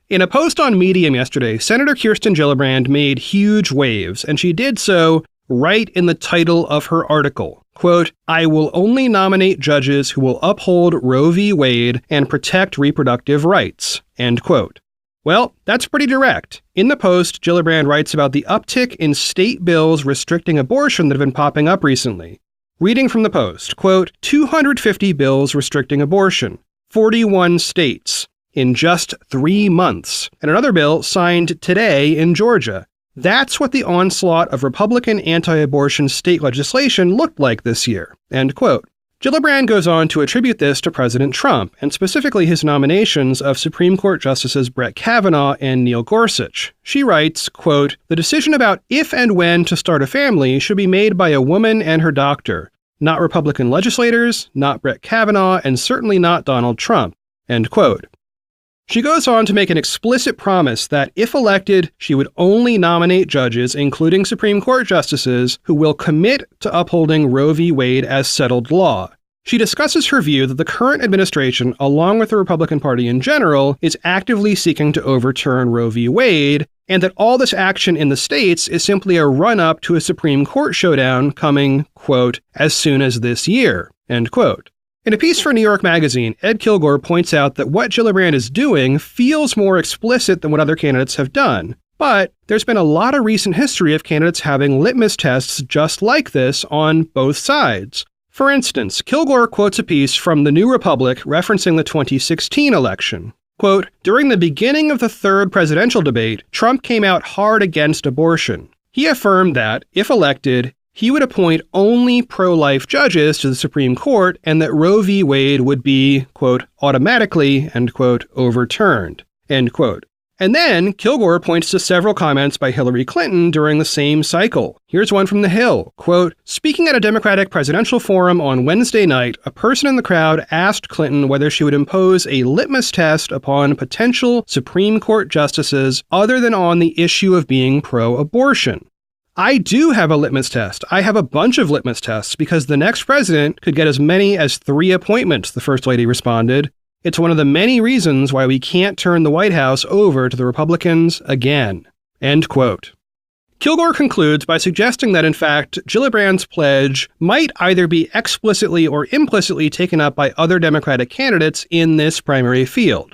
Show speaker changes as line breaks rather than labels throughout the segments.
In a post on Medium yesterday, Senator Kirsten Gillibrand made huge waves, and she did so right in the title of her article. Quote, "I will only nominate judges who will uphold Roe v. Wade and protect reproductive rights." End quote. Well, that's pretty direct. In the post, Gillibrand writes about the uptick in state bills restricting abortion that have been popping up recently. Reading from the post, quote, 250 bills restricting abortion, 41 states, in just 3 months, and another bill signed today in Georgia. That's what the onslaught of Republican anti-abortion state legislation looked like this year, end quote. Gillibrand goes on to attribute this to President Trump, and specifically his nominations of Supreme Court Justices Brett Kavanaugh and Neil Gorsuch. She writes, quote, "The decision about if and when to start a family should be made by a woman and her doctor, not Republican legislators, not Brett Kavanaugh, and certainly not Donald Trump," end quote. She goes on to make an explicit promise that, if elected, she would only nominate judges, including Supreme Court justices, who will commit to upholding Roe v. Wade as settled law. She discusses her view that the current administration, along with the Republican Party in general, is actively seeking to overturn Roe v. Wade, and that all this action in the states is simply a run-up to a Supreme Court showdown coming, quote, as soon as this year, end quote. In a piece for New York Magazine, Ed Kilgore points out that what Gillibrand is doing feels more explicit than what other candidates have done. But there's been a lot of recent history of candidates having litmus tests just like this on both sides. For instance, Kilgore quotes a piece from The New Republic referencing the 2016 election. Quote, "During the beginning of the third presidential debate, Trump came out hard against abortion. He affirmed that, if elected, he would appoint only pro-life judges to the Supreme Court and that Roe v. Wade would be, quote, automatically, end quote, overturned, end quote." And then Kilgore points to several comments by Hillary Clinton during the same cycle. Here's one from The Hill, quote, "Speaking at a Democratic presidential forum on Wednesday night, a person in the crowd asked Clinton whether she would impose a litmus test upon potential Supreme Court justices other than on the issue of being pro-abortion. I do have a litmus test. I have a bunch of litmus tests because the next president could get as many as 3 appointments," the First Lady responded. "It's one of the many reasons why we can't turn the White House over to the Republicans again." End quote. Kilgore concludes by suggesting that, in fact, Gillibrand's pledge might either be explicitly or implicitly taken up by other Democratic candidates in this primary field.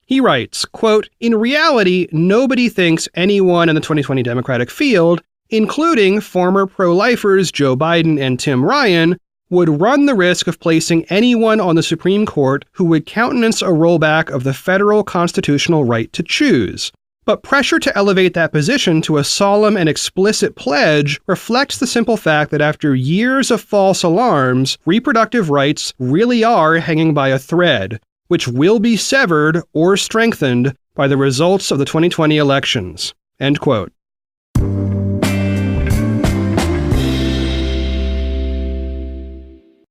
He writes, quote, "In reality, nobody thinks anyone in the 2020 Democratic field, including former pro-lifers Joe Biden and Tim Ryan, would run the risk of placing anyone on the Supreme Court who would countenance a rollback of the federal constitutional right to choose. But pressure to elevate that position to a solemn and explicit pledge reflects the simple fact that after years of false alarms, reproductive rights really are hanging by a thread, which will be severed or strengthened by the results of the 2020 elections." End quote.